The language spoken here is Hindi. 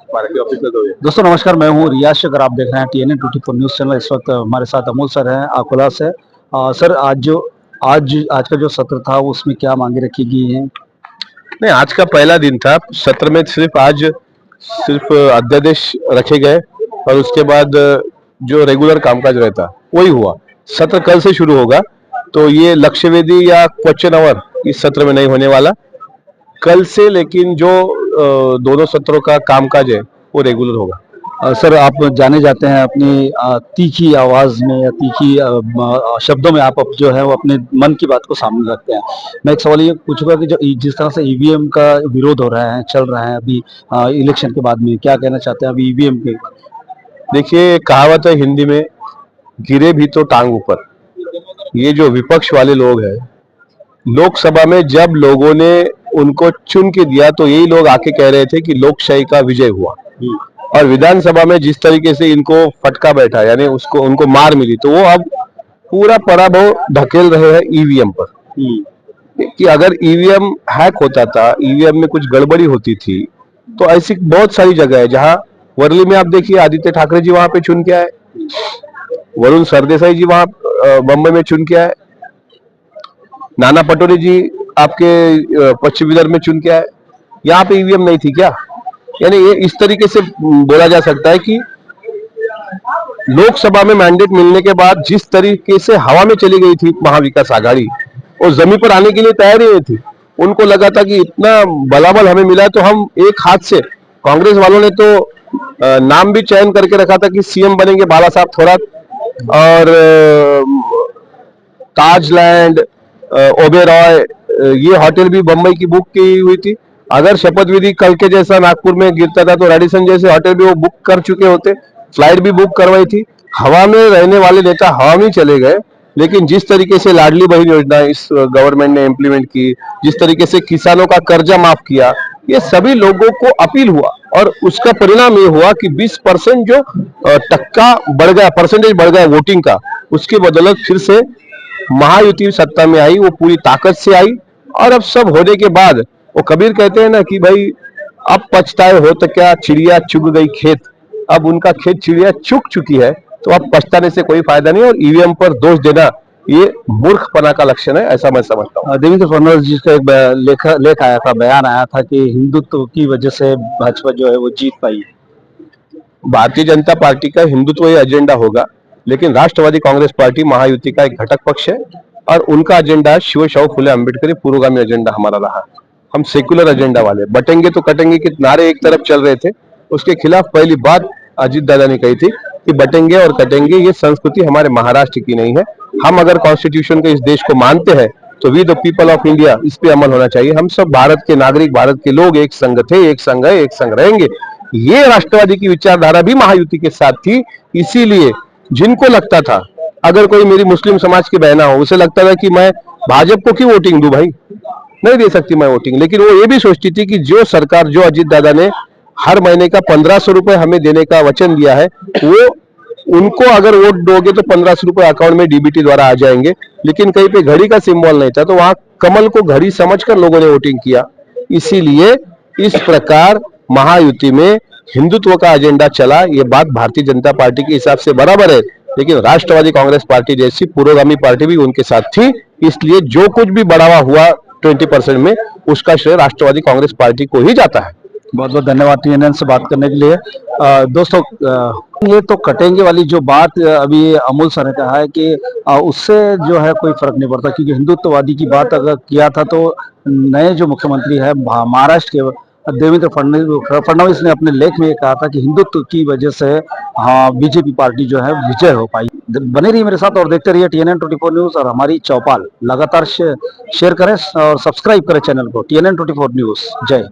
पार्टी ऑफिस में तो ये। दोस्तों नमस्कार, मैं हूँ रियाज शेखर। आप देख रहे हैं TNN24 न्यूज़ चैनल। इस वक्त हमारे साथ अमोल सर हैं अकोला से। सर, आज का जो सत्र था उसमें क्या मांगे रखी गई हैं? नहीं, आज का पहला दिन था सत्र में। सिर्फ अध्यादेश रखे गए और उसके बाद जो रेगुलर कामकाज रहता वही हुआ। सत्र कल से शुरू होगा, तो ये लक्ष्य वेदी या क्वेश्चन आवर इस सत्र में नहीं होने वाला कल से, लेकिन जो दोनों सत्रों का कामकाज है वो रेगुलर होगा। सर, आप जाने जाते हैं अपनी तीखी आवाज में या तीखी शब्दों में आप जो है वो अपने मन की बात को सामने रखते हैं। मैं एक सवाल ये पूछूंगा कि जो जिस तरह से ईवीएम का विरोध हो रहा है, चल रहा है अभी इलेक्शन के बाद में, क्या कहना चाहते हैं अभी ईवीएम के? देखिए, कहावत है हिंदी में, गिरे भी तो टांग ऊपर। ये जो विपक्ष वाले लोग हैं, लोकसभा में जब लोगों ने उनको चुन के दिया तो यही लोग आके कह रहे थे कि लोकशाही का विजय हुआ, और विधानसभा में जिस तरीके से इनको फटका बैठा, यानी उनको मार मिली, तो वो अब पूरा पराभव ढकेल रहे हैं ईवीएम पर। कि अगर ईवीएम हैक होता था, ईवीएम में कुछ गड़बड़ी होती थी, तो ऐसी बहुत सारी जगह है जहां वर्ली में आप देखिए, आदित्य ठाकरे जी वहां पे चुन के आए, वरुण सरदेसाई जी वहां बम्बई में चुन के आए, नाना पटोले जी आपके पश्चिम विदर्भ में चुन के आए। यहाँ पे ईवीएम नहीं थी क्या? यानी ये इस तरीके से बोला जा सकता है कि लोकसभा में मैंडेट मिलने के बाद जिस तरीके से हवा में चली गई थी महाविकास आघाड़ी, और जमीन पर आने के लिए तैयार ही नहीं थी। उनको लगा था कि इतना बलाबल हमें मिला तो हम एक हाथ से, कांग्रेस वालों ने तो नाम भी चयन करके रखा था कि सीएम बनेंगे बाला साहब थोराट, और ताजलैंड, ओबेरॉय, ये होटल भी बम्बई की बुक की हुई थी। अगर शपथ विधि कल के जैसा नागपुर में गिरता था तो रेडिसन जैसे होटल भी वो बुक कर चुके होते, फ्लाइट भी बुक करवाई थी। हवा में रहने वाले नेता हवा में चले गए। लेकिन जिस तरीके से लाडली बहन योजना इस गवर्नमेंट ने इम्प्लीमेंट की, जिस तरीके से किसानों का कर्जा माफ किया, ये सभी लोगों को अपील हुआ, और उसका परिणाम ये हुआ कि 20% जो टक्का बढ़ गया, परसेंटेज बढ़ गया वोटिंग का, उसकी बदौलत फिर से महायुति सत्ता में आई, वो पूरी ताकत से आई। और अब सब होने के बाद वो कबीर कहते हैं ना कि भाई अब पछताए हो तो क्या, चिड़िया चुग गई खेत। अब उनका खेत चिड़िया चुग चुकी है, तो अब पछताने से कोई फायदा नहीं, और ईवीएम पर दोष देना ये मूर्खपना का लक्षण है, ऐसा मैं समझता हूँ। देवेंद्र फडणवीस जी का एक लेख आया था, बयान आया था कि हिंदुत्व की वजह से भाजपा जो है वो जीत पाई। भारतीय जनता पार्टी का हिंदुत्व ही एजेंडा होगा, लेकिन राष्ट्रवादी कांग्रेस पार्टी महायुति का एक घटक पक्ष है, और उनका एजेंडा शिव शाहू फुले अम्बेडकर पुरोगामी एजेंडा हमारा रहा। हम सेक्युलर एजेंडा वाले, बटेंगे तो कटेंगे के नारे एक तरफ चल रहे थे, उसके खिलाफ पहली बात अजीत दादा ने कही थी कि बटेंगे और कटेंगे, ये संस्कृति हमारे महाराष्ट्र की नहीं है। हम अगर कॉन्स्टिट्यूशन के इस देश को मानते हैं तो we the people of India इस पे अमल होना चाहिए। हम सब भारत के नागरिक, भारत के लोग एक संघ थे, एक संघ है, एक संघ रहेंगे। ये राष्ट्रवादी की विचारधारा भी महायुति के साथ थी। इसीलिए जिनको लगता था, अगर कोई मेरी मुस्लिम समाज की बहना हो, उसे लगता था कि मैं भाजपा को क्यों वोटिंग दूं, भाई नहीं दे सकती मैं वोटिंग, लेकिन वो ये भी सोचती थी कि जो सरकार, जो अजीत दादा ने हर महीने का 1500 रुपए हमें देने का वचन दिया है, वो उनको अगर वोट दोगे तो 1500 रुपए अकाउंट में डीबीटी द्वारा आ जाएंगे। लेकिन कहीं पे घड़ी का सिंबल नहीं था, तो वहां कमल को घड़ी समझकर लोगों ने वोटिंग किया। इसीलिए इस प्रकार महायुति में हिंदुत्व का एजेंडा चला। ये बात भारतीय जनता पार्टी के हिसाब से बराबर है, लेकिन राष्ट्रवादी कांग्रेस पार्टी जैसी पुरोगामी पार्टी भी उनके साथ थी। इसलिए जो कुछ भी बढ़ावा हुआ 20% में, उसका श्रेय राष्ट्रवादी कांग्रेस पार्टी को ही जाता है। बहुत बहुत धन्यवाद TNN से बात करने के लिए। दोस्तों, ये तो कटेंगे वाली जो बात अभी अमोल सर ने कहा है कि उससे जो है कोई फर्क नहीं पड़ता, क्योंकि हिंदुत्ववादी की बात अगर किया था तो नए जो मुख्यमंत्री है महाराष्ट्र के देवेंद्र फडणवीस ने अपने लेख में ये कहा था कि हिंदुत्व की वजह से बीजेपी पार्टी जो है विजय हो पाई। बने रहिए मेरे साथ और देखते रहिए TNN24 न्यूज और हमारी चौपाल। लगातार शेयर करें और सब्सक्राइब करें चैनल को TNN24 न्यूज। जय।